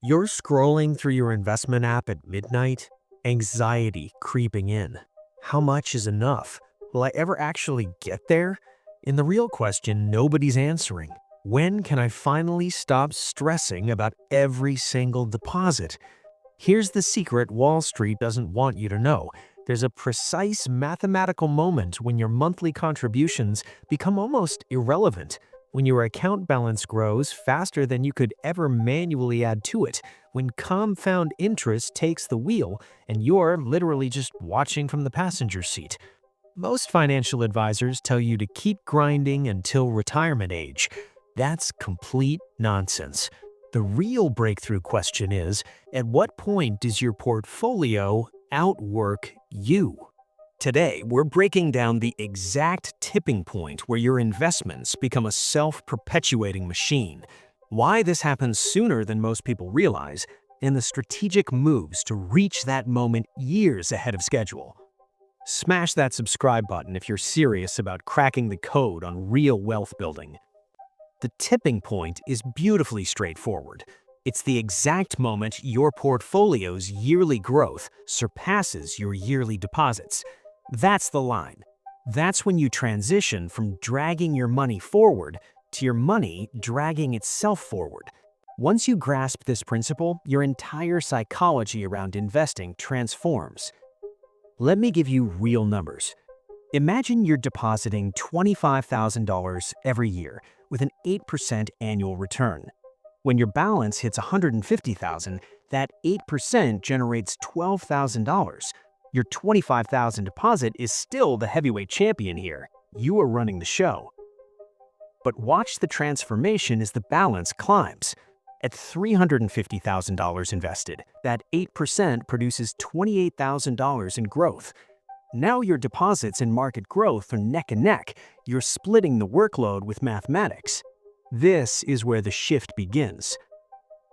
You're scrolling through your investment app at midnight, anxiety creeping in. How much is enough? Will I ever actually get there? And the real question nobody's answering. When can I finally stop stressing about every single deposit? Here's the secret Wall Street doesn't want you to know. There's a precise mathematical moment when your monthly contributions become almost irrelevant, when your account balance grows faster than you could ever manually add to it, when compound interest takes the wheel and you're literally just watching from the passenger seat. Most financial advisors tell you to keep grinding until retirement age. That's complete nonsense. The real breakthrough question is, at what point does your portfolio outwork you? Today, we're breaking down the exact tipping point where your investments become a self-perpetuating machine, why this happens sooner than most people realize, and the strategic moves to reach that moment years ahead of schedule. Smash that subscribe button if you're serious about cracking the code on real wealth building. The tipping point is beautifully straightforward. It's the exact moment your portfolio's yearly growth surpasses your yearly deposits. That's the line. That's when you transition from dragging your money forward to your money dragging itself forward. Once you grasp this principle, your entire psychology around investing transforms. Let me give you real numbers. Imagine you're depositing $25,000 every year with an 8% annual return. When your balance hits $150,000, that 8% generates $12,000. Your $25,000 deposit is still the heavyweight champion here. You are running the show. But watch the transformation as the balance climbs. At $350,000 invested, that 8% produces $28,000 in growth. Now your deposits and market growth are neck and neck. You're splitting the workload with mathematics. This is where the shift begins.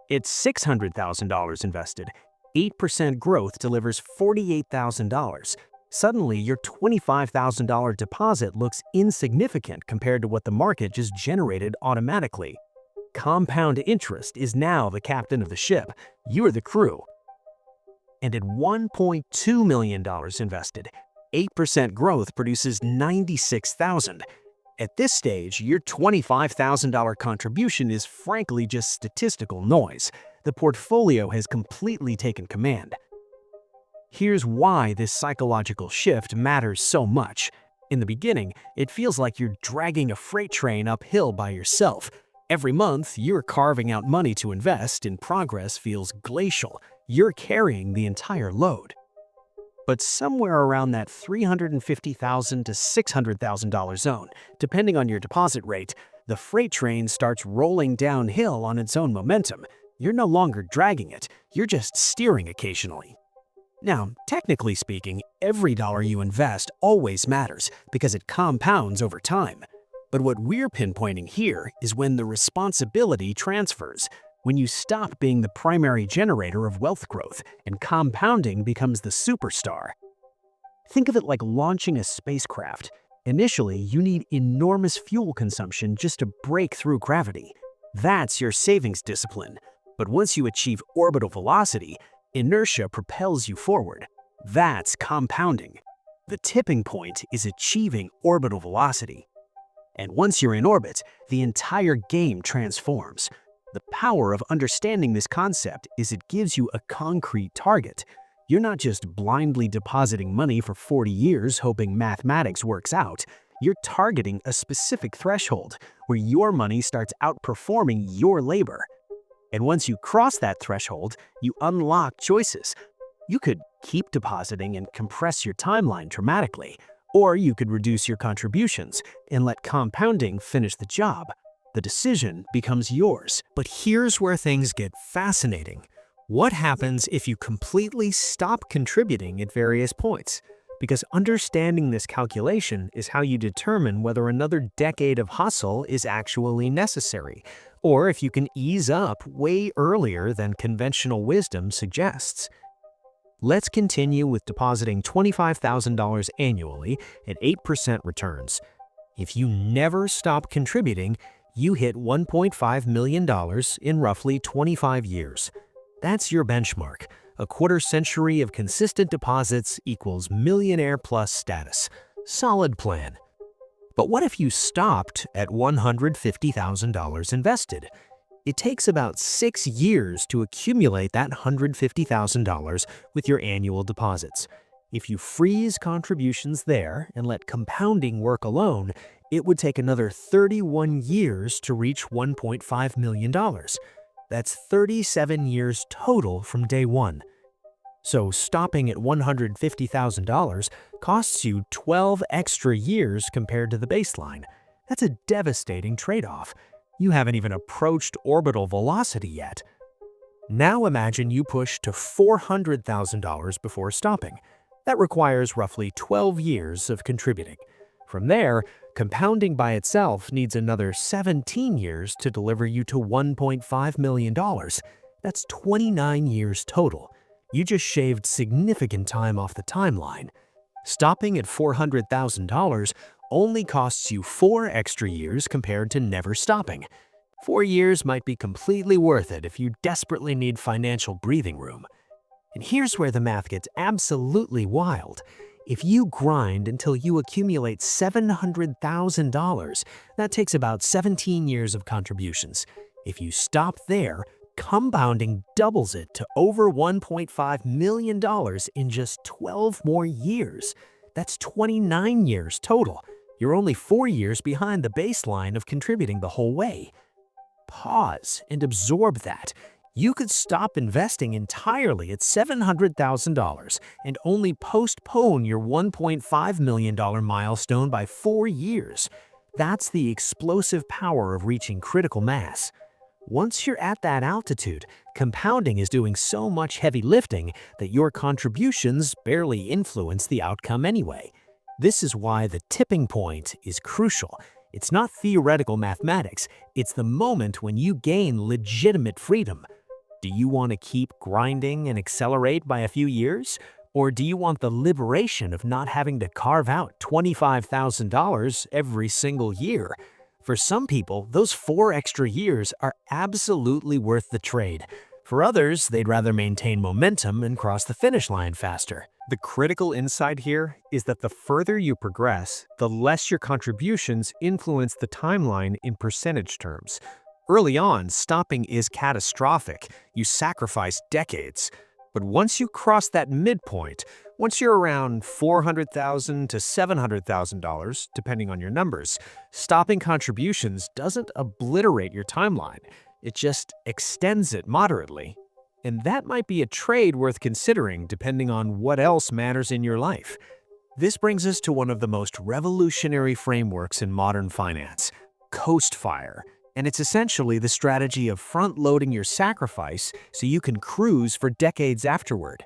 It's $600,000 invested. 8% growth delivers $48,000. Suddenly, your $25,000 deposit looks insignificant compared to what the market just generated automatically. Compound interest is now the captain of the ship. You're the crew. And at $1.2 million invested, 8% growth produces $96,000. At this stage, your $25,000 contribution is frankly just statistical noise. The portfolio has completely taken command. Here's why this psychological shift matters so much. In the beginning, it feels like you're dragging a freight train uphill by yourself. Every month, you're carving out money to invest and progress feels glacial. You're carrying the entire load. But somewhere around that $350,000 to $600,000 zone, depending on your deposit rate, the freight train starts rolling downhill on its own momentum. You're no longer dragging it, you're just steering occasionally. Now, technically speaking, every dollar you invest always matters because it compounds over time. But what we're pinpointing here is when the responsibility transfers, when you stop being the primary generator of wealth growth and compounding becomes the superstar. Think of it like launching a spacecraft. Initially, you need enormous fuel consumption just to break through gravity. That's your savings discipline. But once you achieve orbital velocity, inertia propels you forward. That's compounding. The tipping point is achieving orbital velocity. And once you're in orbit, the entire game transforms. The power of understanding this concept is it gives you a concrete target. You're not just blindly depositing money for 40 years hoping mathematics works out. You're targeting a specific threshold where your money starts outperforming your labor. And once you cross that threshold, you unlock choices. You could keep depositing and compress your timeline dramatically, or you could reduce your contributions and let compounding finish the job. The decision becomes yours. But here's where things get fascinating. What happens if you completely stop contributing at various points? Because understanding this calculation is how you determine whether another decade of hustle is actually necessary, or if you can ease up way earlier than conventional wisdom suggests. Let's continue with depositing $25,000 annually at 8% returns. If you never stop contributing, you hit $1.5 million in roughly 25 years. That's your benchmark. A quarter century of consistent deposits equals millionaire plus status. Solid plan. But what if you stopped at $150,000 invested? It takes about 6 years to accumulate that $150,000 with your annual deposits. If you freeze contributions there and let compounding work alone, it would take another 31 years to reach $1.5 million. That's 37 years total from day one. So stopping at $150,000 costs you 12 extra years compared to the baseline. That's a devastating trade-off. You haven't even approached orbital velocity yet. Now imagine you push to $400,000 before stopping. That requires roughly 12 years of contributing. From there, compounding by itself needs another 17 years to deliver you to $1.5 million. That's 29 years total. You just shaved significant time off the timeline. Stopping at $400,000 only costs you 4 extra years compared to never stopping. 4 years might be completely worth it if you desperately need financial breathing room. And here's where the math gets absolutely wild. If you grind until you accumulate $700,000, that takes about 17 years of contributions. If you stop there, compounding doubles it to over $1.5 million in just 12 more years. That's 29 years total. You're only 4 years behind the baseline of contributing the whole way. Pause and absorb that. You could stop investing entirely at $700,000 and only postpone your $1.5 million milestone by 4 years. That's the explosive power of reaching critical mass. Once you're at that altitude, compounding is doing so much heavy lifting that your contributions barely influence the outcome anyway. This is why the tipping point is crucial. It's not theoretical mathematics, it's the moment when you gain legitimate freedom. Do you want to keep grinding and accelerate by a few years? Or do you want the liberation of not having to carve out $25,000 every single year? For some people, those 4 extra years are absolutely worth the trade. For others, they'd rather maintain momentum and cross the finish line faster. The critical insight here is that the further you progress, the less your contributions influence the timeline in percentage terms. Early on, stopping is catastrophic. You sacrifice decades. But once you cross that midpoint, once you're around $400,000 to $700,000, depending on your numbers, stopping contributions doesn't obliterate your timeline. It just extends it moderately. And that might be a trade worth considering depending on what else matters in your life. This brings us to one of the most revolutionary frameworks in modern finance, coast fire. And it's essentially the strategy of front-loading your sacrifice so you can cruise for decades afterward.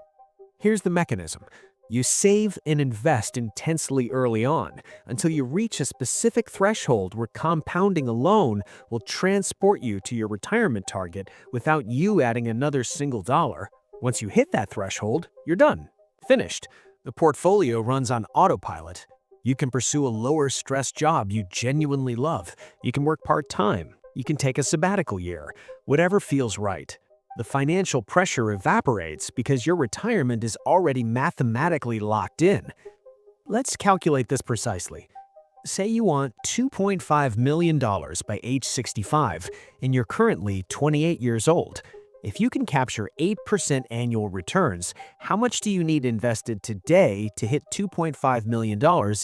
Here's the mechanism. You save and invest intensely early on until you reach a specific threshold where compounding alone will transport you to your retirement target without you adding another single dollar. Once you hit that threshold, you're done. Finished. The portfolio runs on autopilot. You can pursue a lower-stress job you genuinely love. You can work part-time. You can take a sabbatical year. Whatever feels right. The financial pressure evaporates because your retirement is already mathematically locked in. Let's calculate this precisely. Say you want $2.5 million by age 65, and you're currently 28 years old. If you can capture 8% annual returns, how much do you need invested today to hit $2.5 million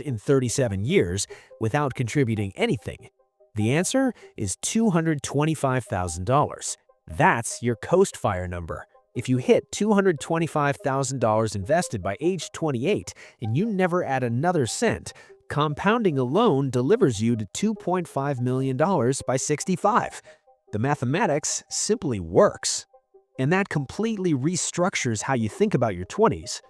in 37 years without contributing anything? The answer is $225,000. That's your coast fire number. If you hit $225,000 invested by age 28 and you never add another cent, compounding alone delivers you to $2.5 million by 65. The mathematics simply works. And that completely restructures how you think about your 20s.